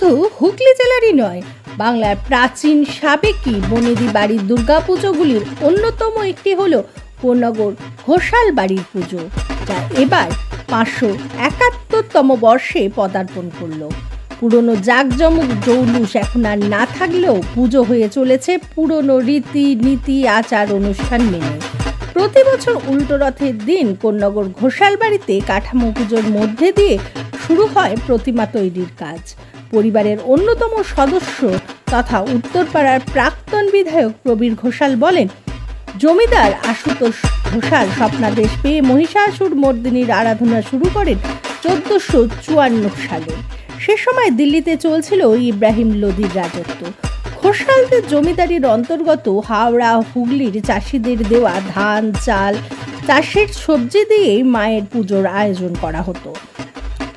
শুধু হুগলি জেলারই নয়, বাংলার প্রাচীন সাবেকি বনেদি বাড়ির দুর্গাপুজোগুলির অন্যতম একটি হলো কোন্নগর ঘোষাল বাড়ির পুজো, যা এবার 571তম বর্ষে পদার্পণ করল। পুরনো জাঁকজমক জৌলুস এখন আর না থাকলেও পুজো হয়ে চলেছে পুরনো রীতি নীতি আচার অনুষ্ঠান মেনে। প্রতি বছর উল্টো রথের দিন কোন্নগর ঘোষাল বাড়িতে কাঠামো পুজোর মধ্যে দিয়ে শুরু হয় প্রতিমা তৈরির কাজ। পরিবারের অন্যতম সদস্য তথা উত্তরপাড়ার প্রাক্তন বিধায়ক প্রবীর ঘোষাল বলেন, জমিদার আশুতোষ ঘোষাল স্বপ্নাদেশ পেয়ে মহিষাসুর মর্দিনীর আরাধনা শুরু করেন 1454 সালে। সে সময় দিল্লিতে চলছিল ইব্রাহিম লোদির রাজত্ব। ঘোষালদের জমিদারির অন্তর্গত হাওড়া হুগলির চাষিদের দেওয়া ধান চাল চাষের সবজি দিয়েই মায়ের পুজোর আয়োজন করা হতো।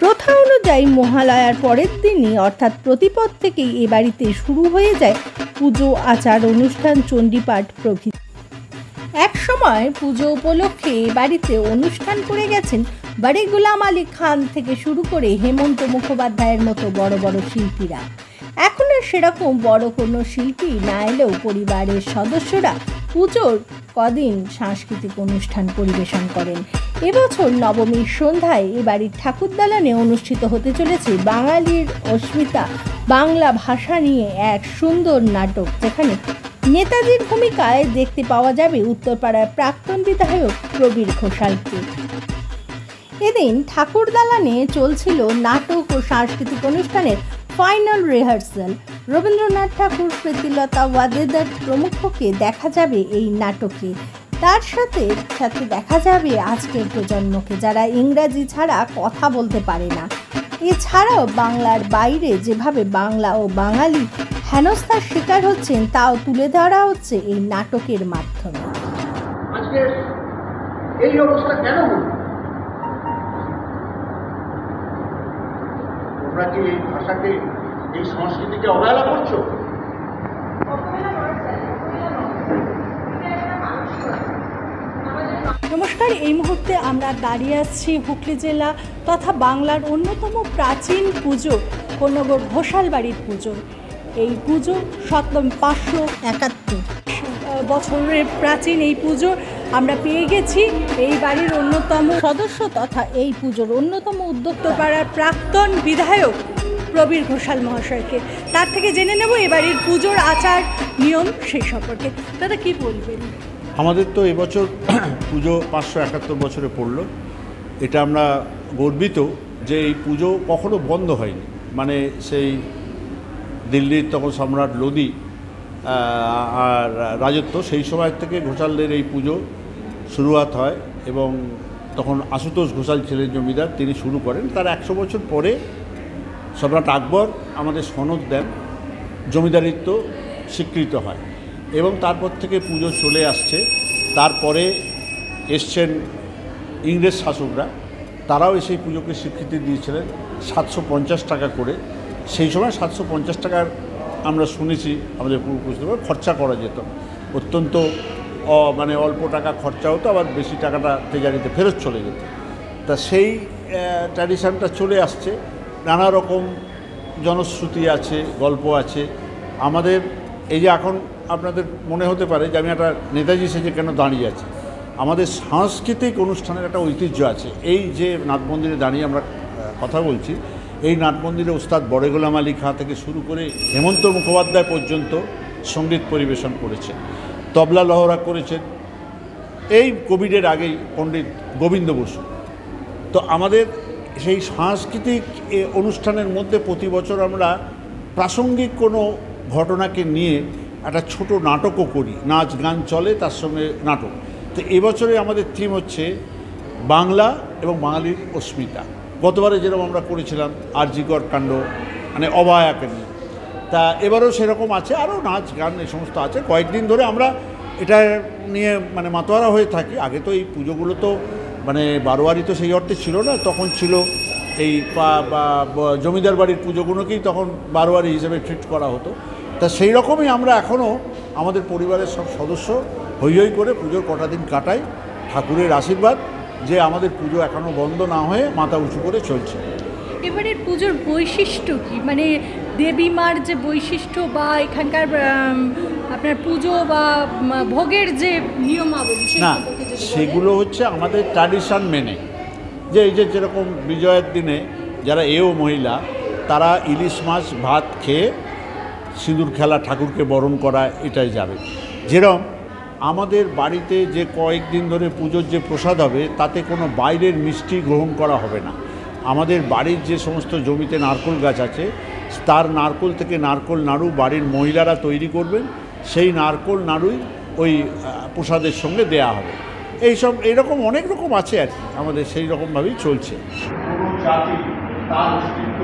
প্রথা অনুযায়ী মহালয়ার পরের দিনই অর্থাৎ প্রতিপদ থেকেই এ বাড়িতে শুরু হয়ে যায় পুজো আচার অনুষ্ঠান, চণ্ডীপাঠ প্রভৃতি। এক সময় পুজো উপলক্ষে এ বাড়িতে অনুষ্ঠান করে গেছেন বাড়ি গুলাম আলী খান থেকে শুরু করে হেমন্ত মুখোপাধ্যায়ের মতো বড় বড় শিল্পীরা। এখন আর সেরকম বড় কোনো শিল্পী না এলেও পরিবারের সদস্যরা পুজোর কদিন সাংস্কৃতিক অনুষ্ঠান পরিবেশন করেন। এবছর নবমীর সন্ধ্যায় এ বাড়ির ঠাকুর দালানে অনুষ্ঠিত হতে চলেছে বাঙালির অস্মিতা বাংলা ভাষা নিয়ে এক সুন্দর নাটক, যেখানে নেতাজির ভূমিকায় দেখতে পাওয়া যাবে উত্তরপাড়ার প্রাক্তন বিধায়ক প্রবীর ঘোষালকে। এদিন ঠাকুর দালানে চলছিল নাটক ও সাংস্কৃতিক অনুষ্ঠানের ফাইনাল রিহার্সাল। রবীন্দ্রনাথ ঠাকুর, প্রীতিলতা ওয়াদ্দেদার প্রমুখকে দেখা যাবে এই নাটকে। তার সাথে সাথে দেখা যাবে আজকের প্রজন্মকে, যারা ইংরাজি ছাড়া কথা বলতে পারে না। এছাড়াও বাংলার বাইরে যেভাবে বাংলা ও বাঙালি হেনস্থার শিকার হচ্ছেন তাও তুলে ধরা হচ্ছে এই নাটকের মাধ্যমে। আজকে এই অবস্থা কেন হল? তোমরা কি এই ভাষাকে, এই সংস্কৃতিকে অবহেলা করছো? নমস্কার, এই মুহূর্তে আমরা দাঁড়িয়ে আছি হুগলি জেলা তথা বাংলার অন্যতম প্রাচীন পুজো কোন্নগর ঘোষাল বাড়ির পুজো। এই পুজো 571 বছরের প্রাচীন এই পুজো আমরা পেয়ে গেছি এই বাড়ির অন্যতম সদস্য তথা এই পুজোর অন্যতম উদ্যোক্তা পাড়ার প্রাক্তন বিধায়ক প্রবীর ঘোষাল মহাশয়কে। তার থেকে জেনে নেব এই বাড়ির পুজোর আচার নিয়ম সেই সম্পর্কে। দাদা, কি বলবেন? আমাদের তো এবছর পুজো 571 বছরে পড়ল। এটা আমরা গর্বিত যে এই পুজো কখনো বন্ধ হয়নি। মানে সেই দিল্লির তখন সম্রাট লোদি আর রাজত্ব, সেই সময় থেকে ঘোষালদের এই পুজো শুরুয়াত হয় এবং তখন আশুতোষ ঘোষাল ছিলেন জমিদার, তিনি শুরু করেন। তার 100 বছর পরে সম্রাট আকবর আমাদের সনদ দেন, জমিদারিত্ব স্বীকৃত হয় এবং তারপর থেকে পুজো চলে আসছে। তারপরে এসছেন ইংরেজ শাসকরা, তারাও এসে পুজোকে স্বীকৃতি দিয়েছিলেন 750 টাকা করে। সেই সময় 750 টাকার আমরা শুনেছি আমাদের পূর্বপুরুষদের খরচা করা যেত, অত্যন্ত মানে অল্প টাকা খরচা হতো, আবার বেশি টাকাটা ট্রেজারিতে ফেরত চলে যেত। তা সেই ট্র্যাডিশানটা চলে আসছে। নানা রকম জনশ্রুতি আছে, গল্প আছে আমাদের। এই যে এখন আপনাদের মনে হতে পারে যে আমি একটা নেতাজি সেজে কেন দাঁড়িয়ে আছি, আমাদের সাংস্কৃতিক অনুষ্ঠানের একটা ঐতিহ্য আছে। এই যে নাট মন্দিরে দাঁড়িয়ে আমরা কথা বলছি, এই নাট মন্দিরে ওস্তাদ বড়ে গোলাম আলী খাঁ থেকে শুরু করে হেমন্ত মুখোপাধ্যায় পর্যন্ত সঙ্গীত পরিবেশন করেছেন, তবলা লহরা করেছেন। এই কোভিডের আগেই পণ্ডিত গোবিন্দ বসু। তো আমাদের সেই সাংস্কৃতিক অনুষ্ঠানের মধ্যে প্রতি বছর আমরা প্রাসঙ্গিক কোনো ঘটনাকে নিয়ে একটা ছোট নাটকও করি, নাচ গান চলে, তার সঙ্গে নাটক। তো এবছরে আমাদের থিম হচ্ছে বাংলা এবং বাঙালির অস্মিতা। গতবারে যেরকম আমরা করেছিলাম আরজিকর কাণ্ড, মানে অভয়াকে নিয়ে, তা এবারেও সেরকম আছে, আরও নাচ গান এই সমস্ত আছে। কয়েকদিন ধরে আমরা এটা নিয়ে মানে মাতোয়ারা হয়ে থাকি। আগে তো এই পুজোগুলো তো মানে বারোয়ারি তো সেই অর্থে ছিল না, তখন ছিল এই জমিদার বাড়ির পুজোগুলোকেই তখন বারোয়ারি হিসেবে ট্রিট করা হতো। তা সেই রকমই আমরা এখনও আমাদের পরিবারের সব সদস্য হৈ হৈ করে পুজোর কটা দিন কাটাই। ঠাকুরের আশীর্বাদ যে আমাদের পুজো এখনও বন্ধ না হয়ে মাথা উঁচু করে চলছে। এবারের পুজোর বৈশিষ্ট্য কি? মানে দেবী মার যে বৈশিষ্ট্য বা এখানকার আপনার পুজো বা ভোগের যে নিয়মাবলী সেই না, সম্পর্কে যদি বলেন। সেগুলো হচ্ছে আমাদের ট্র্যাডিশন মেনে, যে এই যে যেরকম বিজয়ের দিনে যারা এও মহিলা তারা ইলিশ মাছ ভাত খেয়ে সিঁদুর খেলা ঠাকুরকে বরণ করা এটাই যাবে। যেরকম আমাদের বাড়িতে যে কয়েকদিন ধরে পুজোর যে প্রসাদ হবে তাতে কোনো বাইরের মিষ্টি গ্রহণ করা হবে না। আমাদের বাড়ির যে সমস্ত জমিতে নারকেল গাছ আছে তার নারকেল থেকে নারকেল নাড়ু বাড়ির মহিলারা তৈরি করবেন, সেই নারকেল নাড়ুই ওই প্রসাদের সঙ্গে দেয়া হবে। এইরকম অনেক রকম আছে আর কি, আমাদের সেই রকমভাবেই চলছে। কোনো জাতি তার অস্তিত্ব